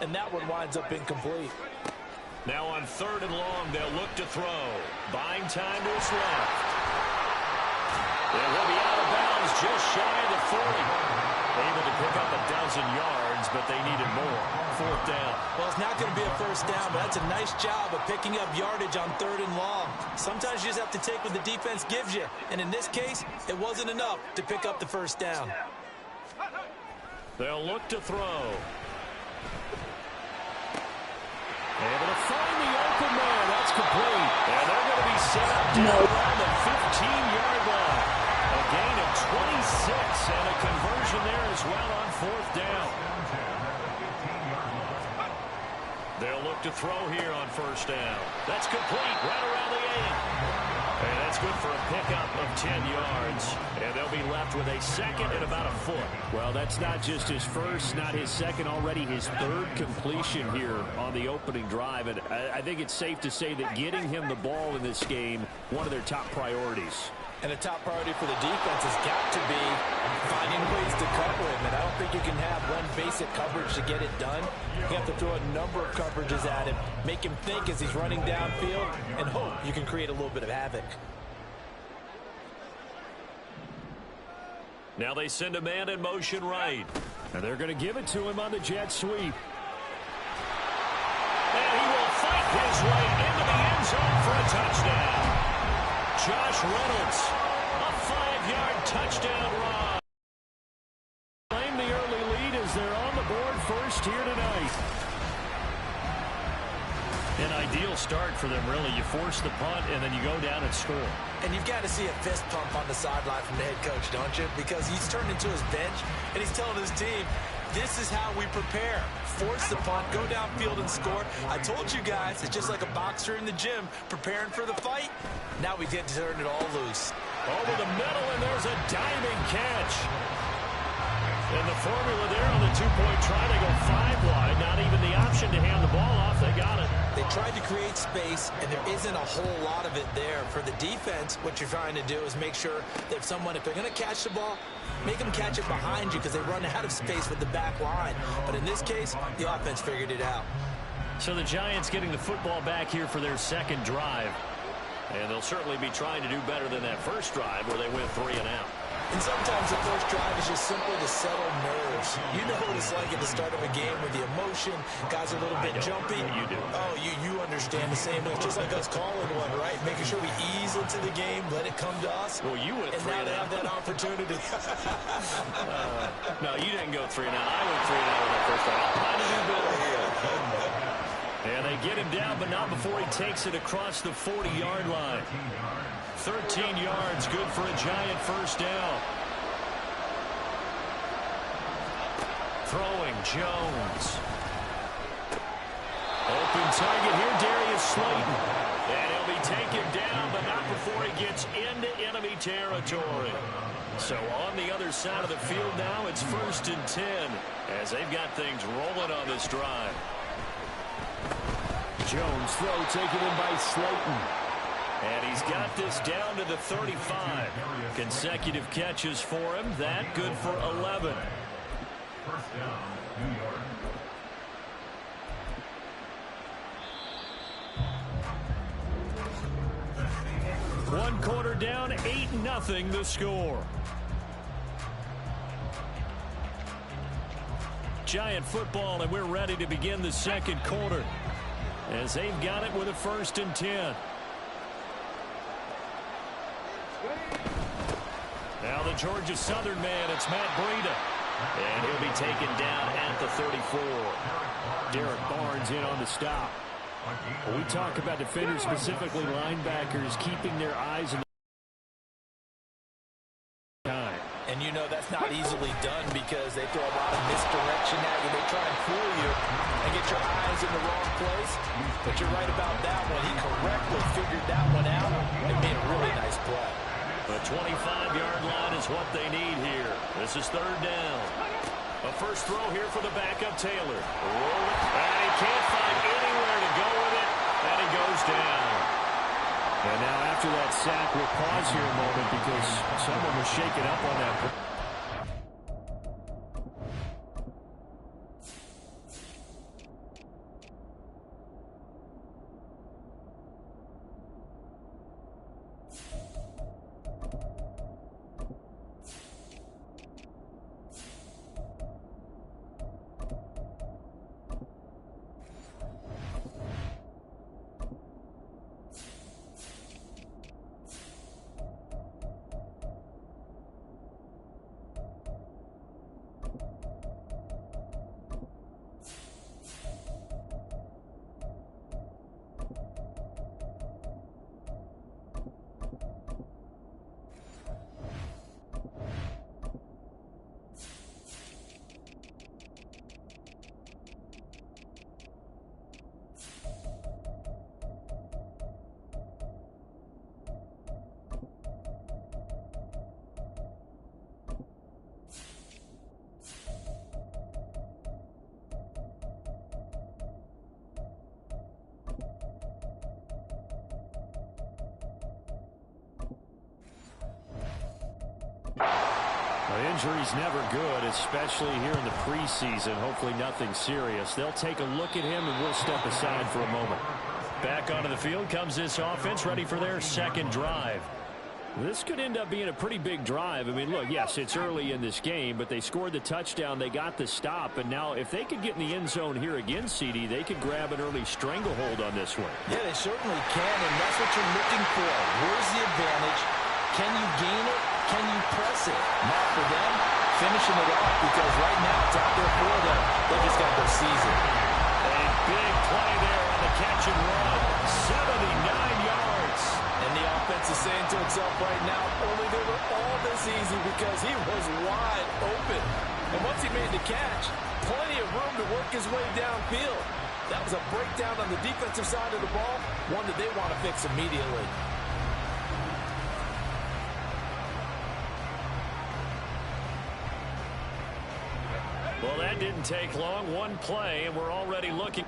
and that one winds up incomplete. Now on 3rd and long, they'll look to throw. Buying time to his left. It will be out of bounds just shy of the 40. Able to pick up a dozen yards, but they needed more. 4th down. Well, it's not going to be a first down, but that's a nice job of picking up yardage on 3rd and long. Sometimes you just have to take what the defense gives you, and in this case, it wasn't enough to pick up the first down. They'll look to throw. Able to find the open man. That's complete. And they're going to be set up down around the 15-yard line. A gain of 26 and a conversion there as well on 4th down. They'll look to throw here on 1st down. That's complete right around the 8. And that's good for a pickup of 10 yards. And they'll be left with a 2nd and about a foot. Well, that's not just his first, not his second, already his 3rd completion here on the opening drive. And I think it's safe to say that getting him the ball in this game, one of their top priorities. And a top priority for the defense has got to be finding ways to cover him. And I don't think you can have one basic coverage to get it done. You have to throw a number of coverages at him, make him think as he's running downfield, and hope you can create a little bit of havoc. Now they send a man in motion right. And they're going to give it to him on the jet sweep. And he will fight his way into the end zone for a touchdown. Josh Reynolds, a 5-yard touchdown run. Claim the early lead as they're on the board first here tonight. An ideal start for them, really. You force the punt, and then you go down and score. And you've got to see a fist pump on the sideline from the head coach, don't you? Because he's turned into his bench, and he's telling his team, this is how we prepare. Force the punt, go downfield and score. I told you guys, it's just like a boxer in the gym preparing for the fight. Now we get to turn it all loose. Over the middle, and there's a diving catch. And the formula there on the 2-point try, they go 5 wide. Not even the option to hand the ball off. They got it. They tried to create space, and there isn't a whole lot of it there. For the defense, what you're trying to do is make sure that if they're going to catch the ball, make them catch it behind you because they run out of space with the back line. But in this case, the offense figured it out. So the Giants getting the football back here for their 2nd drive. And they'll certainly be trying to do better than that first drive where they went 3 and out. And sometimes the first drive is just simply to settle nerves. You know what it's like at the start of a game with the emotion. Guys are a little bit jumpy. You do. Oh, you understand the same way. Just like us calling one, right? Making sure we ease into the game, let it come to us. Well, you went 3 and now they have that opportunity. No, you didn't go 3 and out. I went 3 and out with that first drive. I'm trying to do better here. And they get him down, but not before he takes it across the 40-yard line. 13 yards, good for a Giant first down. Throwing, Jones. Open target here, Darius Slayton. And he'll be taken down, but not before he gets into enemy territory. So on the other side of the field now, it's 1st and 10 as they've got things rolling on this drive. Jones throw taken in by Slayton. And he's got this down to the 35. Consecutive catches for him. That good for 11. First down, New York. One quarter down, 8-0 the score. Giant football, and we're ready to begin the 2nd quarter as they've got it with a 1st and 10. Now the Georgia Southern man, it's Matt Breida. And he'll be taken down at the 34. Derek Barnes in on the stop. We talk about defenders, specifically linebackers, keeping their eyes on the time. And you know that's not easily done because they throw a lot of misdirection at you. They try and fool you and get your eyes in the wrong place. But you're right about that one. He correctly figured that one out and made a really nice play. The 25-yard line is what they need here. This is 3rd down. A first throw here for the backup, Taylor. And he can't find anywhere to go with it, and he goes down. And now after that sack, we'll pause here a moment because someone was shaken up on that. Injury's never good, especially here in the preseason. Hopefully nothing serious. They'll take a look at him, and we'll step aside for a moment. Back onto the field comes this offense, ready for their second drive. This could end up being a pretty big drive. I mean, look, yes, it's early in this game, but they scored the touchdown. They got the stop. And now if they could get in the end zone here again, CD, they could grab an early stranglehold on this one. Yeah, they certainly can, and that's what you're looking for. Where's the advantage? Can you gain it? Can you press it? Not for them, finishing it off, because right now it's out there for them. They just got their season. A big play there on the catch and run. 79 yards. And the offense is saying to itself right now, only they were all this easy because he was wide open. And once he made the catch, plenty of room to work his way downfield. That was a breakdown on the defensive side of the ball, one that they want to fix immediately. Well, that didn't take long. One play, and we're already looking.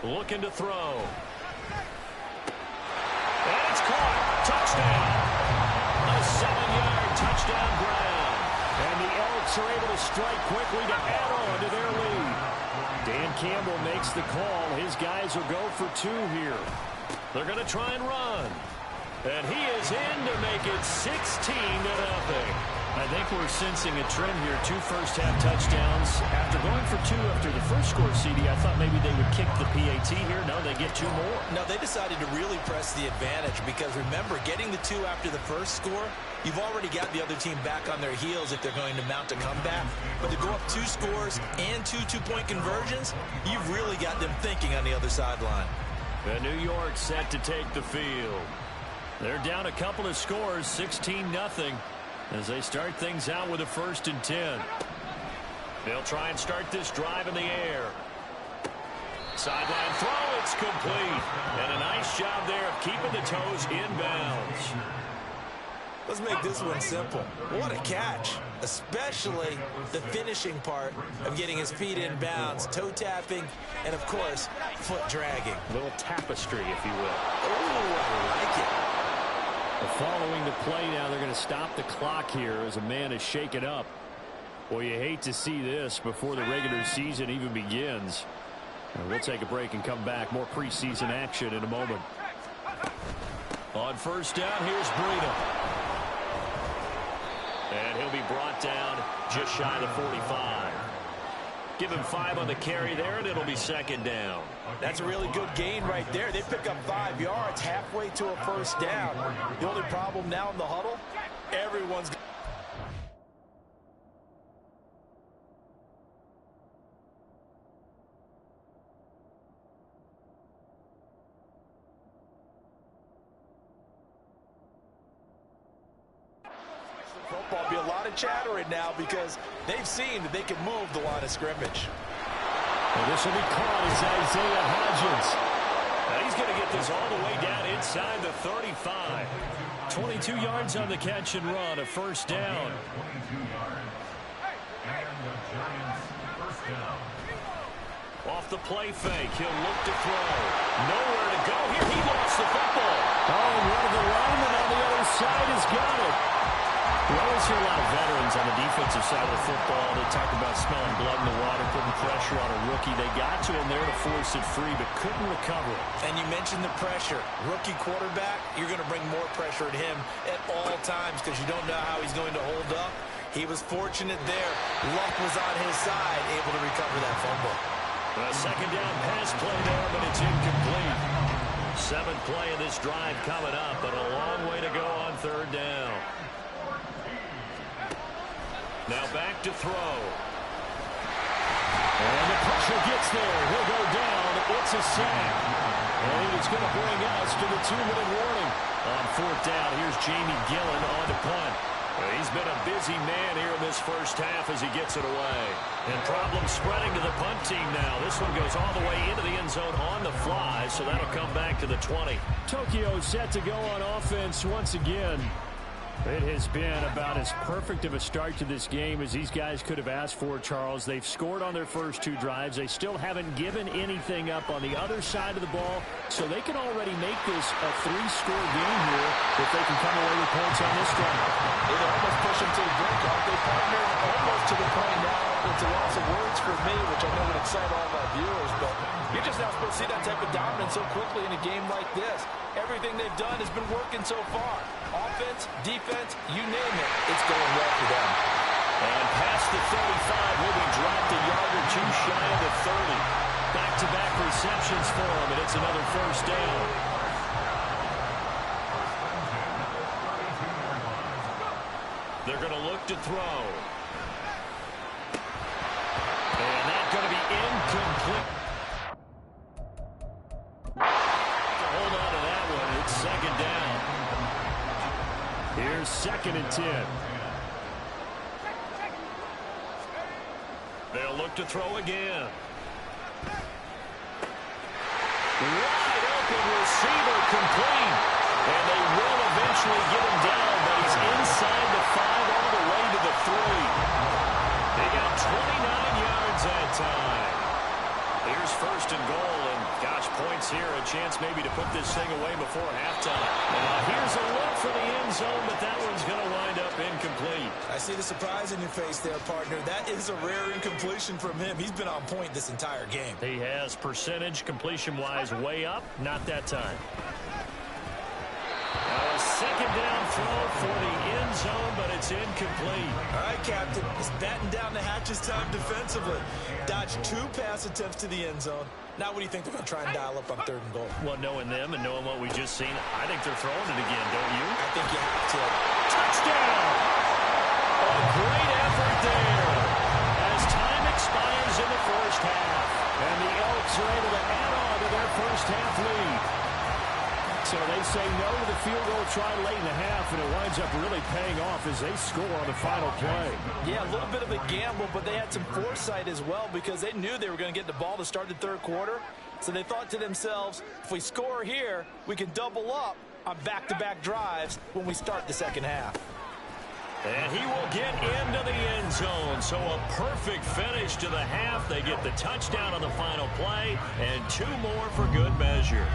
Looking to throw. And it's caught. Touchdown. A 7-yard touchdown ground. And the Elks are able to strike quickly to add on to their lead. Dan Campbell makes the call. His guys will go for 2 here. They're going to try and run. And he is in to make it 16-0. I think we're sensing a trend here. 2 first-half touchdowns. After going for 2 after the first score, CD, I thought maybe they would kick the PAT here. No, they get 2 more. No, they decided to really press the advantage because, remember, getting the 2 after the first score, you've already got the other team back on their heels if they're going to mount a comeback. But to go up 2 scores and 2 two-point conversions, you've really got them thinking on the other sideline. And New York set to take the field. They're down a couple of scores, 16-0. As they start things out with a 1st and 10. They'll try and start this drive in the air. Sideline throw, it's complete. And a nice job there of keeping the toes inbounds. Let's make this one simple. What a catch, especially the finishing part of getting his feet in bounds, toe tapping, and, of course, foot dragging. A little tapestry, if you will. Oh, I like it. Following the play now, they're going to stop the clock here as a man is shaken up. Well, you hate to see this before the regular season even begins. We'll take a break and come back. More preseason action in a moment. On 1st down, here's Breida. And he'll be brought down just shy of the 45. Give him 5 on the carry there, and it'll be 2nd down. That's a really good gain right there. They pick up 5 yards halfway to a 1st down. The only problem now in the huddle, everyone's football be a lot of chattering now because they've seen that they can move the line of scrimmage. Well, this will be caught as Isaiah Hodgins. Now he's going to get this all the way down inside the 35. 22 yards on the catch and run, a 1st down. 22 yards. And the Giants' 1st down. off the play fake. He'll look to throw. Nowhere to go here. He lost the football. Oh, and one of the linemen on the other side has got it. We always hear a lot of veterans on the defensive side of the football. They talk about smelling blood in the water, putting pressure on a rookie. They got to him there to force it free, but couldn't recover it. And you mentioned the pressure. Rookie quarterback, you're going to bring more pressure at him at all times because you don't know how he's going to hold up. He was fortunate there. Luck was on his side, able to recover that fumble. A second down pass play there, but it's incomplete. Seventh play of this drive coming up, but a long way to go on third down. Now back to throw. And the pressure gets there. He'll go down. It's a sack. And it's going to bring us to the 2-minute warning. On fourth down, here's Jamie Gillen on the punt. He's been a busy man here in this first half as he gets it away. And problems spreading to the punt team now. This one goes all the way into the end zone on the fly, so that'll come back to the 20. Tokyo set to go on offense once again. It has been about as perfect of a start to this game as these guys could have asked for, Charles. They've scored on their first two drives. They still haven't given anything up on the other side of the ball, so they can already make this a 3-score game here if they can come away with points on this drive. They almost push them to the brink, aren't they, partner? Almost to the point now. It's a loss of words for me, which I know would excite all of our viewers, but you're just not supposed to see that type of dominance so quickly in a game like this. Everything they've done has been working so far. Offense, defense, you name it, it's going well for them. And past the 35 will be dropped a yard or two shy of the 30. Back-to-back receptions for him, and it's another first down. They're going to look to throw. And that's going to be incomplete. Hold on to that one. It's second down. Here's 2nd and 10. They'll look to throw again. Wide open receiver complete. And they will eventually get him down, but he's inside the 5 all the way to the 3. They got 29 yards that time. Here's first and goal, and gosh, points here, a chance maybe to put this thing away before halftime. Here's a look for the end zone, but that one's going to wind up incomplete. I see the surprise in your face there, partner. That is a rare incompletion from him. He's been on point this entire game. He has percentage completion-wise way up, not that time. A second down throw for the end zone, but it's incomplete. All right, Captain. He's batting down the hatches time defensively. Dodged 2 pass attempts to the end zone. Now what do you think they're going to try and dial up on 3rd and goal? Well, knowing them and knowing what we just seen, I think they're throwing it again, don't you? I think you have to. Touchdown! A great effort there as time expires in the first half. And the Elks are able to add on to their first half lead. So they say no to the field goal try late in the half, and it winds up really paying off as they score on the final play. Yeah, a little bit of a gamble, but they had some foresight as well because they knew they were going to get the ball to start the 3rd quarter. So they thought to themselves, if we score here, we can double up on back-to-back drives when we start the 2nd half. And he will get into the end zone. So a perfect finish to the half. They get the touchdown on the final play, and 2 more for good measure.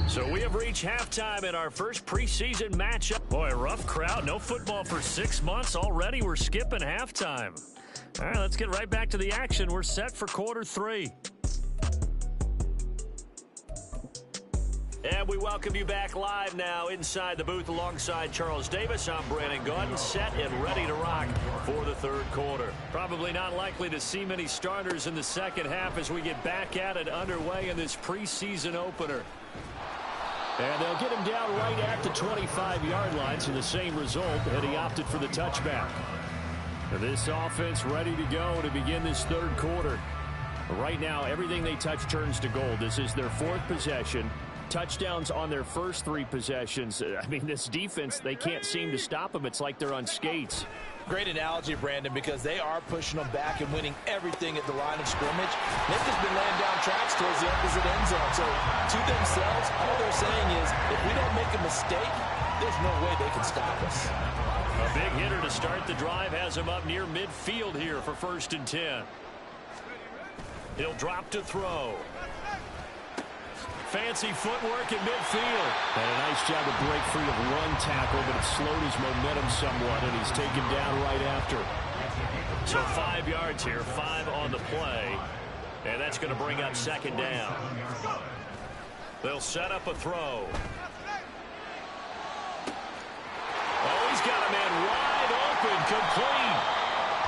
So we have reached halftime in our first preseason matchup. Boy, a rough crowd. No football for 6 months. Already we're skipping halftime. All right, let's get right back to the action. We're set for quarter 3. And we welcome you back live now inside the booth alongside Charles Davis. I'm Brandon Gaudin, set and ready to rock for the 3rd quarter. Probably not likely to see many starters in the 2nd half as we get back at it underway in this preseason opener. And they'll get him down right at the 25-yard line, so the same result, and he opted for the touchback. And this offense ready to go to begin this 3rd quarter. Right now, everything they touch turns to gold. This is their 4th possession. Touchdowns on their first 3 possessions. I mean, this defense, they can't seem to stop them. It's like they're on skates. Great analogy, Brandon, because they are pushing them back and winning everything at the line of scrimmage. They've just been laying down tracks towards the opposite end zone. So to themselves, all they're saying is, if we don't make a mistake, there's no way they can stop us. A big hitter to start the drive has him up near midfield here for 1st and 10. He'll drop to throw. Fancy footwork in midfield. And a nice job to break free of one tackle, but it slowed his momentum somewhat, and he's taken down right after. So 5 yards here, 5 on the play. And that's going to bring up 2nd down. They'll set up a throw. Oh, he's got a man wide open, complete.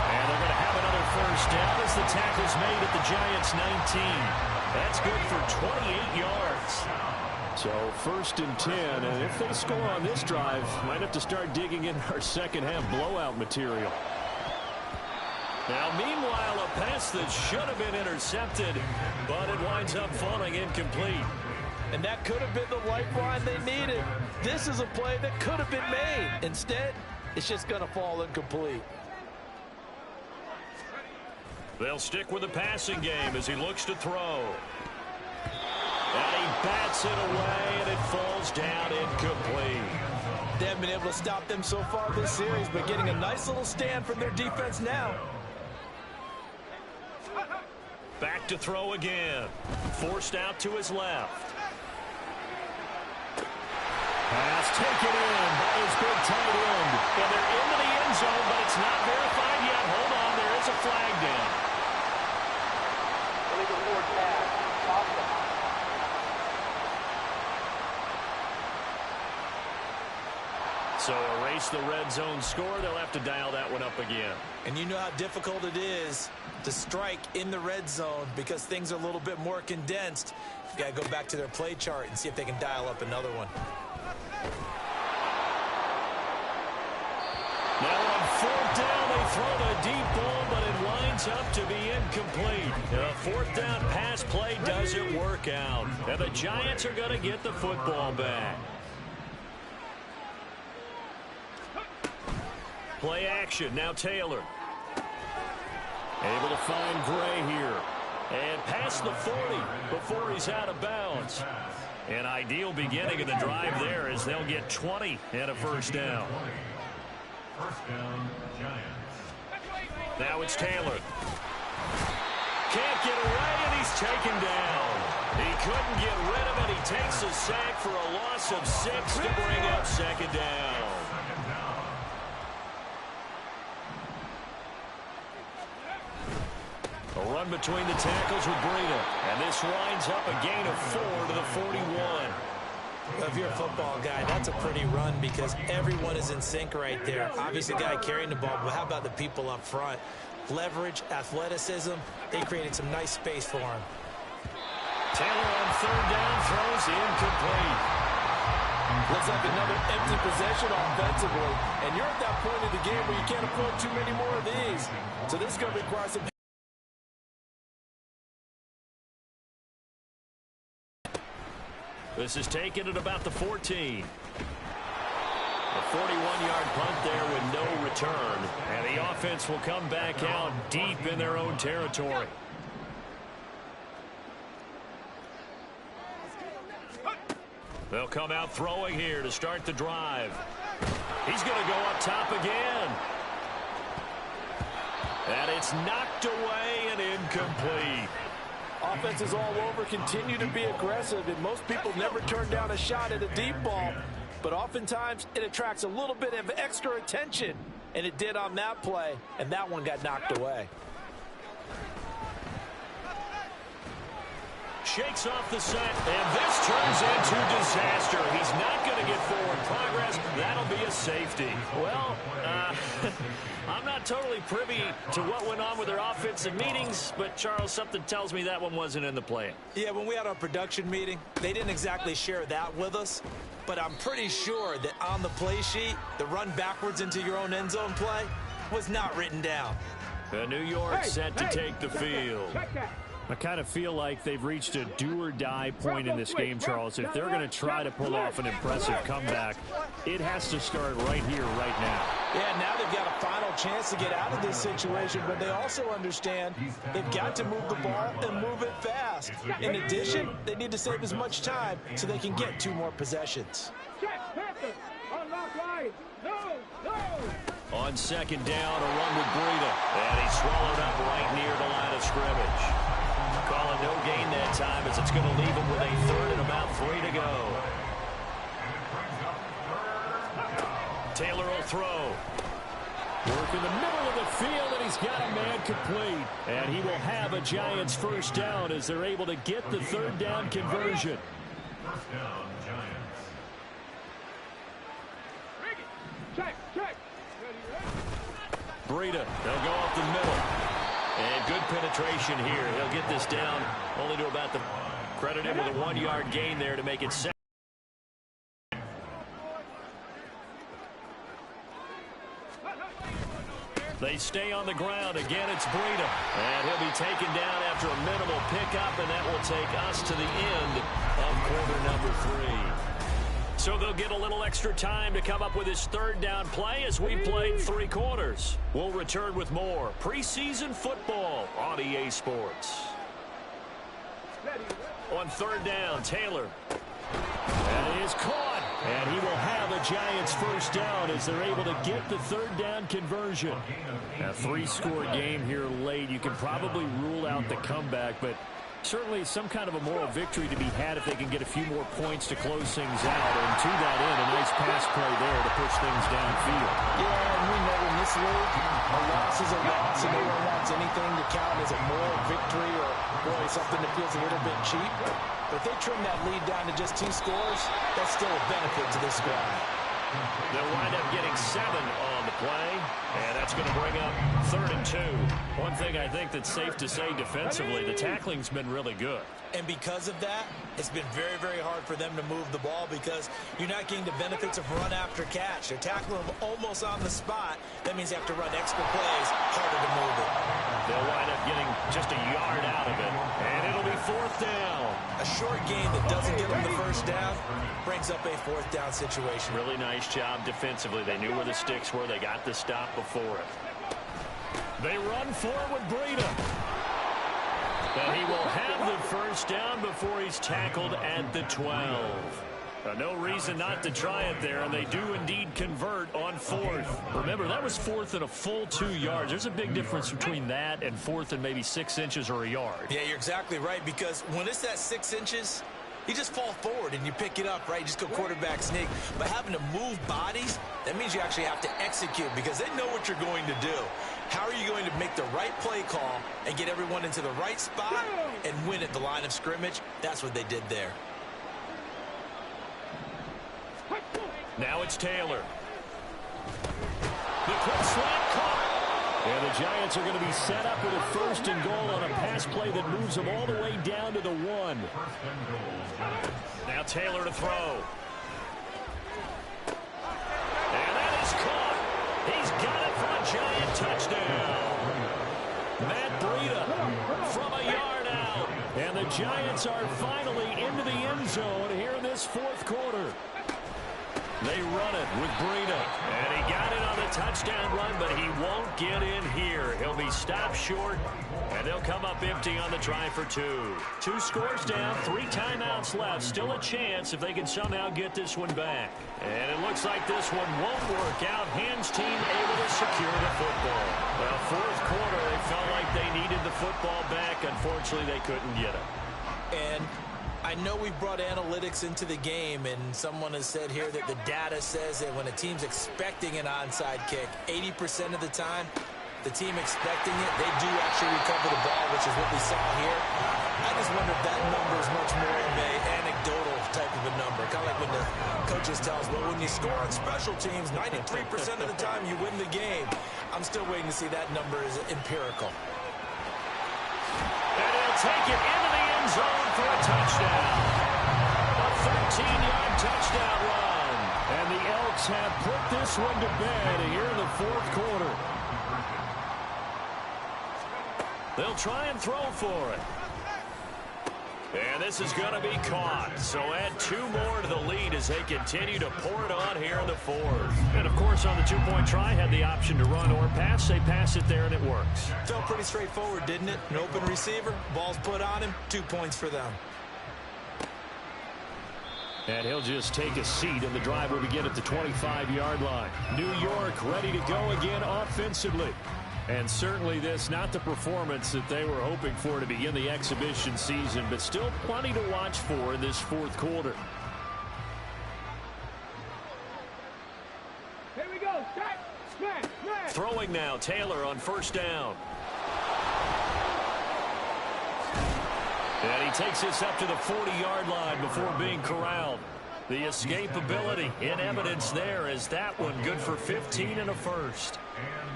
And they're going to have another 1st down as the tackle's made at the Giants' 19. That's good for 28 yards. So 1st and 10, and if they score on this drive, might have to start digging in our second-half blowout material. Now, meanwhile, a pass that should have been intercepted, but it winds up falling incomplete. And that could have been the lifeline they needed. This is a play that could have been made. Instead, it's just going to fall incomplete. They'll stick with the passing game as he looks to throw. And he bats it away, and it falls down incomplete. They haven't been able to stop them so far this series, but getting a nice little stand from their defense now. Back to throw again. Forced out to his left. Pass taken in by his big tight end. And they're into the end zone, but it's not verified yet. Hold on, there is a flag down. So erase the red zone score. They'll have to dial that one up again. And you know how difficult it is to strike in the red zone because things are a little bit more condensed. You got to go back to their play chart and see if they can dial up another one. Now on 4th down, they throw the deep ball, but it winds up to be incomplete. A 4th down pass play doesn't work out. And the Giants are going to get the football back. Play action, now Taylor. Able to find Gray here. And past the 40 before he's out of bounds. An ideal beginning of the drive there as they'll get 20 and a 1st down. 1st down, Giants. Now it's Taylor. Can't get away, and he's taken down. He couldn't get rid of it. He takes a sack for a loss of 6 to bring up 2nd down. A run between the tackles with Breida. And this winds up a gain of 4 to the 41. Well, if you're a football guy, that's a pretty run because everyone is in sync right there. Obviously, the guy carrying the ball, but how about the people up front? Leverage, athleticism, they created some nice space for him. Taylor on 3rd down, throws incomplete. Looks like another empty possession offensively. And you're at that point in the game where you can't afford too many more of these. So this is going to require some... This is taken at about the 14. A 41-yard punt there with no return. And the offense will come back out deep in their own territory. They'll come out throwing here to start the drive. He's going to go up top again. And it's knocked away and incomplete. Offenses all over continue to be aggressive, and most people never turn down a shot at a deep ball. But oftentimes, it attracts a little bit of extra attention, and it did on that play, and that one got knocked away. Shakes off the set, and this turns into disaster. He's not going to get forward progress. That'll be a safety. Well, I'm not totally privy to what went on with their offensive meetings, but, Charles, something tells me that one wasn't in the plan. Yeah, when we had our production meeting, they didn't exactly share that with us, but I'm pretty sure that on the play sheet, the run backwards into your own end zone play was not written down. New York set to take the field. I kind of feel like they've reached a do-or-die point in this game, Charles. If they're going to try to pull off an impressive comeback, it has to start right here, right now. Yeah, now they've got a final chance to get out of this situation, but they also understand they've got to move the ball and move it fast. In addition, they need to save as much time so they can get 2 more possessions. On On second down, a run with Breida. And he's swallowed up right near the line of scrimmage. Calling no gain that time as it's going to leave him with a third and about 3 to go. Taylor will throw. Work in the middle of the field, and he's got a man complete. And he will have a Giants first down as they're able to get the third down conversion. First down, Giants. Breida, they'll go up the middle. And good penetration here. He'll get this down only to about the credit him with a 1-yard gain there to make it 7. They stay on the ground. Again, it's Breida. And he'll be taken down after a minimal pickup, and that will take us to the end of quarter number 3. So they'll get a little extra time to come up with his third down play as we played 3 quarters. We'll return with more preseason football on EA Sports. On third down, Taylor. That is caught. And he will have a Giants first down as they're able to get the third down conversion. A 3-score game here late. You can probably rule out the comeback, but certainly some kind of a moral victory to be had if they can get a few more points to close things out. And to that end, a nice pass play there to push things downfield. Yeah, and we know in this league, a loss is a loss, and no one wants anything to count as a moral victory or, boy, something that feels a little bit cheap. But if they trim that lead down to just 2 scores, that's still a benefit to this squad. They'll wind up getting 7 on the play, and that's going to bring up 3rd and 2. One thing I think that's safe to say defensively, the tackling's been really good. And because of that, it's been very, very hard for them to move the ball because you're not getting the benefits of run after catch. They're tackling them almost on the spot. That means you have to run extra plays, harder to move it. They'll wind up getting just a yard out of it, and it'll be 4th down. A short gain that doesn't get them the first down brings up a 4th down situation. Really nice job defensively. They knew where the sticks were. They got the stop before it. They run forward with Breida. And he will have the first down before he's tackled at the 12. No reason not to try it there, and they do indeed convert on 4th. Remember, that was 4th and a full 2 yards. There's a big difference between that and 4th and maybe 6 inches or a yard. Yeah, you're exactly right, because when it's that 6 inches, you just fall forward and you pick it up, right? You just go quarterback sneak. But having to move bodies, that means you actually have to execute because they know what you're going to do. How are you going to make the right play call and get everyone into the right spot and win at the line of scrimmage? That's what they did there. Now it's Taylor. The quick slant caught. And the Giants are going to be set up with a 1st and goal on a pass play that moves them all the way down to the 1. Now Taylor to throw. And that is caught. He's got it for a Giant touchdown. Matt Breida from a yard out. And the Giants are finally into the end zone here in this 4th quarter. They run it with Breida, and he got it on the touchdown run, but he won't get in here. He'll be stopped short, and they'll come up empty on the try for 2. 2 scores down, 3 timeouts left. Still a chance if they can somehow get this one back. And it looks like this one won't work out. Hans team able to secure the football. Well, 4th quarter, they felt like they needed the football back. Unfortunately, they couldn't get it. And I know we've brought analytics into the game, and someone has said here that the data says that when a team's expecting an onside kick, 80% of the time, the team expecting it, they do actually recover the ball, which is what we saw here. I just wonder if that number is much more of an anecdotal type of a number. Kind of like when the coaches tell us, well, when you score on special teams, 93% of the time you win the game. I'm still waiting to see that number is empirical. And he'll take it into the end zone for a touchdown. A 13-yard touchdown run. And the Elks have put this one to bed here in the 4th quarter. They'll try and throw for it. And this is going to be caught. So add 2 more to the lead as they continue to pour it on here in the 4th. And, of course, on the 2-point try, had the option to run or pass. They pass it there, and it works. Felt pretty straightforward, didn't it? An open receiver, ball's put on him, 2 points for them. And he'll just take a seat, and the drive will begin at the 25-yard line. New York ready to go again offensively. And certainly this, not the performance that they were hoping for to begin the exhibition season, but still plenty to watch for in this fourth quarter. Here we go. Throwing now, Taylor on first down. And he takes this up to the 40-yard line before being corralled. The escapability in evidence there as that one good for 15 and a first.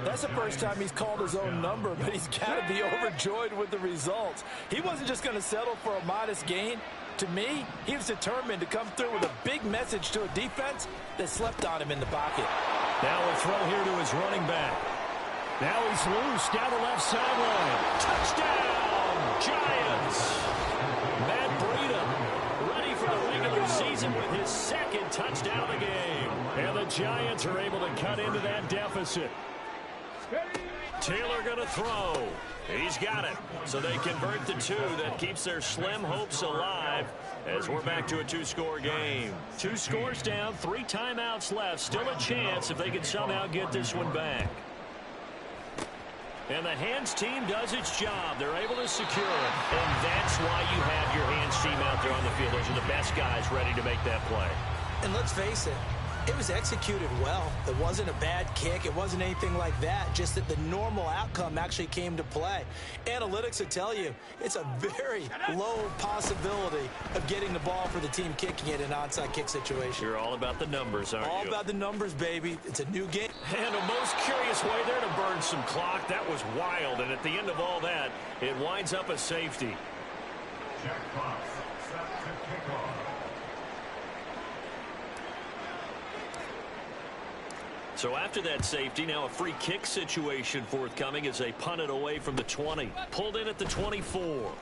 That's the first time he's called his own number, but he's got to be overjoyed with the results. He wasn't just going to settle for a modest gain. To me, he was determined to come through with a big message to a defense that slept on him in the pocket. Now a throw here to his running back. Now he's loose down the left sideline. Touchdown, Giants! Matt Breida ready for the regular season with his second touchdown of the game. And the Giants are able to cut into that deficit. Taylor going to throw. He's got it. So they convert the two. That keeps their slim hopes alive as we're back to a two-score game. 2 scores down, 3 timeouts left. Still a chance if they can somehow get this one back. And the hands team does its job. They're able to secure it. And that's why you have your hands team out there on the field. Those are the best guys ready to make that play. And let's face it, it was executed well. It wasn't a bad kick. It wasn't anything like that. Just that the normal outcome actually came to play. Analytics will tell you it's a very low possibility of getting the ball for the team kicking it in an onside kick situation. You're all about the numbers, aren't you? All about the numbers, baby. It's a new game. And a most curious way there to burn some clock. That was wild. And at the end of all that, it winds up a safety. Jack Fox set to kick off. So after that safety, now a free kick situation forthcoming as they punt it away from the 20. Pulled in at the 24.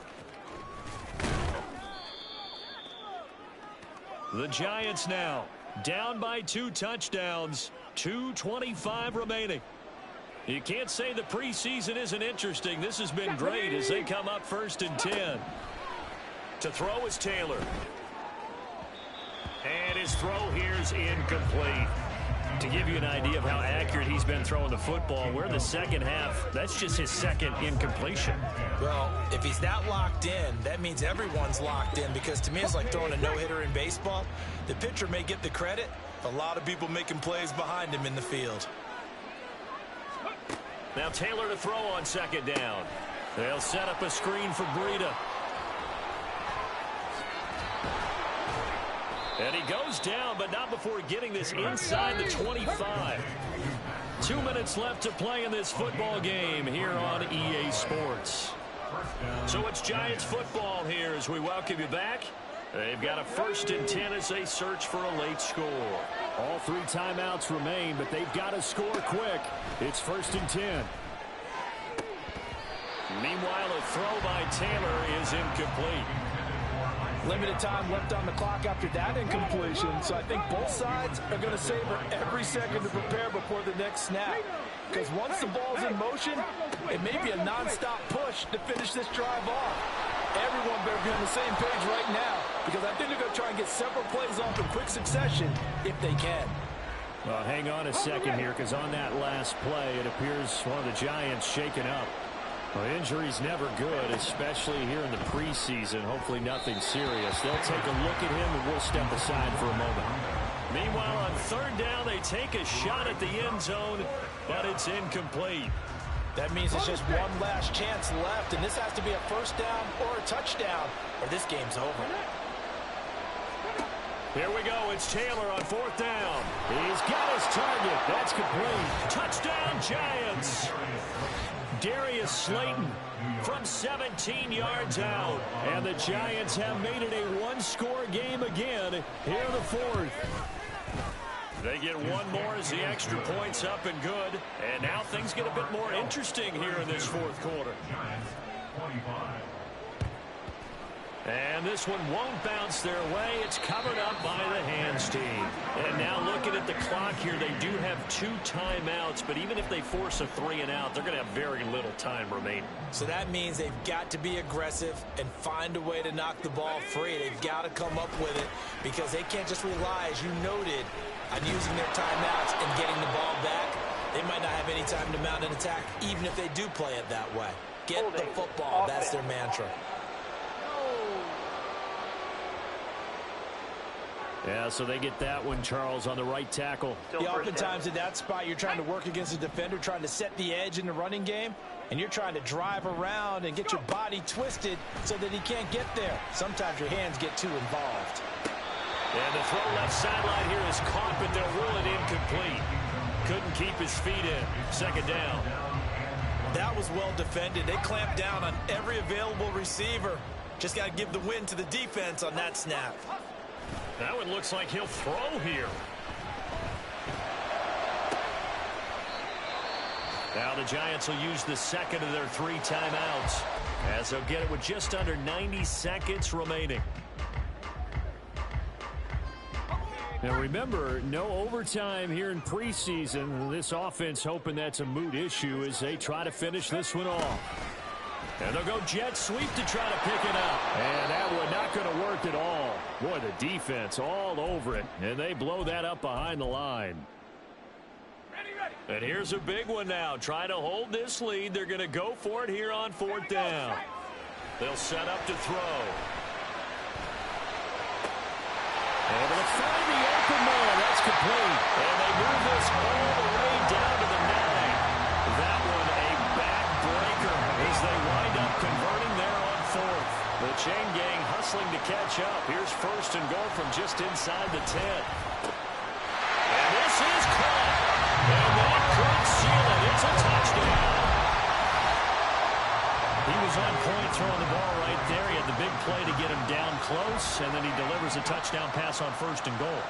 The Giants now down by 2 touchdowns. 2:25 remaining. You can't say the preseason isn't interesting. This has been great as they come up 1st and 10. To throw is Taylor. And his throw here's incomplete. To give you an idea of how accurate he's been throwing the football, we're in the second half. That's just his second incompletion. Well, if he's that locked in, that means everyone's locked in, because to me it's like throwing a no-hitter in baseball. The pitcher may get the credit, a lot of people making plays behind him in the field. Now Taylor to throw on 2nd down. They'll set up a screen for Breida. And he goes down, but not before getting this inside the 25. 2 minutes left to play in this football game here on EA Sports. So it's Giants football here as we welcome you back. They've got a 1st and 10 as they search for a late score. All 3 timeouts remain, but they've got to score quick. It's 1st and 10. Meanwhile, a throw by Taylor is incomplete. Limited time left on the clock after that incompletion, so I think both sides are going to savor every second to prepare before the next snap. Because once the ball's in motion, it may be a non-stop push to finish this drive off. Everyone better be on the same page right now, because I think they're going to try and get several plays off in quick succession if they can. Well, hang on a second here, because on that last play, it appears one of the Giants shaken up. Well, injury's never good, especially here in the preseason. Hopefully nothing serious. They'll take a look at him, and we'll step aside for a moment. Meanwhile, on 3rd down, they take a shot at the end zone, but it's incomplete. That means it's just one last chance left, and this has to be a 1st down or a touchdown, or this game's over. Here we go. It's Taylor on 4th down. He's got his target. That's complete. Touchdown, Giants. Darius Slayton from 17 yards out. And the Giants have made it a 1-score game again here in the 4th. They get one more as the extra point's up and good. And now things get a bit more interesting here in this 4th quarter. And this one won't bounce their way. It's covered up by the hands team. And now looking at the clock here, they do have 2 timeouts, but even if they force a 3-and-out, they're going to have very little time remaining. So that means they've got to be aggressive and find a way to knock the ball free. They've got to come up with it because they can't just rely, as you noted, on using their timeouts and getting the ball back. They might not have any time to mount an attack, even if they do play it that way. Get the football. That's their mantra. Yeah, so they get that one, Charles, on the right tackle. Yeah, oftentimes in that spot, you're trying to work against a defender, trying to set the edge in the running game, and you're trying to drive around and get your body twisted so that he can't get there. Sometimes your hands get too involved. And the throw left sideline here is caught, but they'll rule it incomplete. Couldn't keep his feet in. Second down. That was well defended. They clamped down on every available receiver. Just got to give the win to the defense on that snap. That one looks like he'll throw here. Now the Giants will use the second of their 3 timeouts, as they'll get it with just under 90 seconds remaining. Now remember, no overtime here in preseason. This offense hoping that's a moot issue as they try to finish this one off. And they'll go jet sweep to try to pick it up. And that one not going to work at all. Boy, the defense all over it. And they blow that up behind the line. And here's a big one now. Trying to hold this lead. They're going to go for it here on 4th down. They'll set up to throw. Able to find the open man. That's complete. And they move this all the way down to the 9. That one a backbreaker as they wind up converting there on 4th. The chain gang hustling to catch up. Here's 1st and goal from just inside the 10. And this is caught. And that could seal it. It's a touchdown. He was on point throwing the ball right there. He had the big play to get him down close, and then he delivers a touchdown pass on 1st and goal.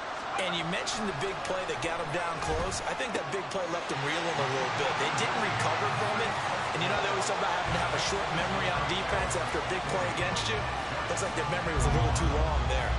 And you mentioned the big play that got him down close. I think that big play left him reeling a little bit. They didn't recover from it. And you know, they always talk about having to have a short memory on defense after a big play against you. Looks like their memory was a little too long there.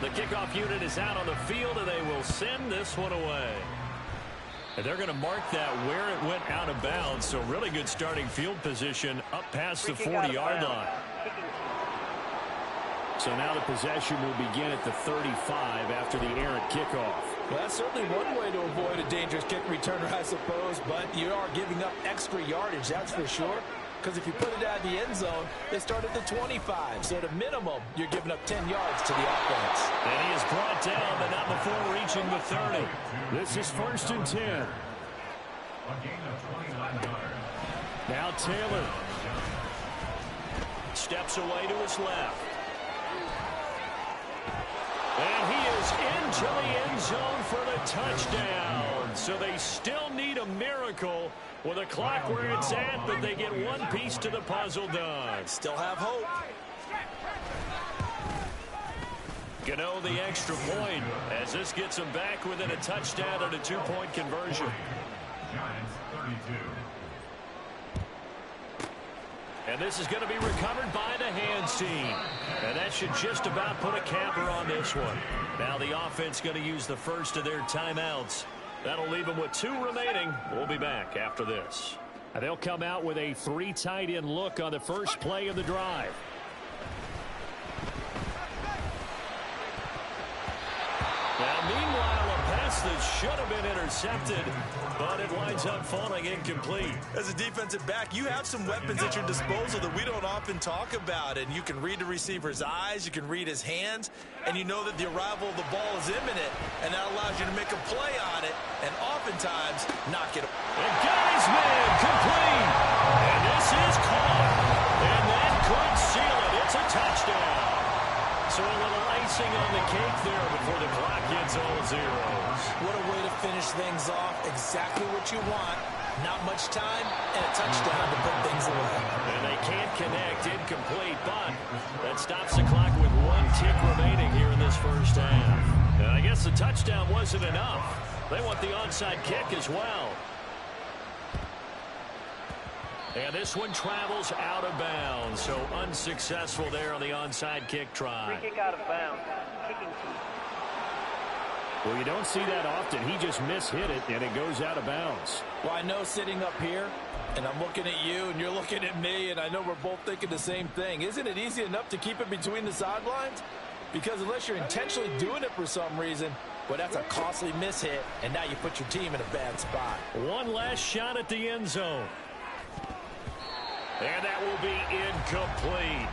The kickoff unit is out on the field, and they will send this one away. And they're going to mark that where it went out of bounds. So really good starting field position up past the 40-yard line. So now the possession will begin at the 35 after the errant kickoff. Well, that's certainly one way to avoid a dangerous kick returner, I suppose. But you are giving up extra yardage, that's for sure. Because if you put it out of the end zone, they start at the 25. So at a minimum, you're giving up 10 yards to the offense. And he is brought down, but not before reaching the 30. This is 1st and 10. A gain of 29 yards. Now Taylor. Steps away to his left. And he is into the end zone for the touchdown. So they still need a miracle with a clock where it's at, but they get one piece to the puzzle done. Still have hope. Gano the extra point as this gets them back within a touchdown and a 2-point conversion. Giants 32. And this is going to be recovered by the hands team. And that should just about put a capper on this one. Now the offense going to use the first of their timeouts. That'll leave them with 2 remaining. We'll be back after this. And they'll come out with a 3 tight end look on the first play of the drive. Now, meanwhile, a pass that should have been intercepted, but it winds up falling incomplete. As a defensive back, you have some weapons at your disposal that we don't often talk about. And you can read the receiver's eyes, you can read his hands, and you know that the arrival of the ball is imminent, and that allows you to make a play on it, and oftentimes knock it. And got his man complete. And this is caught. And that could seal it. It's a touchdown. So a little icing on the cake there before the clock gets all zeros. What a way to finish things off. Exactly what you want. Not much time, and a touchdown to put things away. And they can't connect, incomplete, but that stops the clock with 1 tick remaining here in this first half. And I guess the touchdown wasn't enough. They want the onside kick as well. And this one travels out of bounds, so unsuccessful there on the onside kick try. Free kick out of bounds. Kicking team. Well, you don't see that often. He just mishit it, and it goes out of bounds. Well, I know sitting up here, and I'm looking at you, and you're looking at me, and I know we're both thinking the same thing. Isn't it easy enough to keep it between the sidelines? Because unless you're intentionally doing it for some reason, well, that's a costly mishit, and now you put your team in a bad spot. One last shot at the end zone. And that will be incomplete.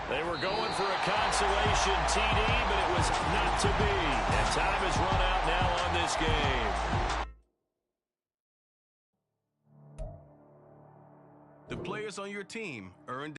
They were going for a consolation TD, but it was not to be. And time has run out now on this game. The players on your team earned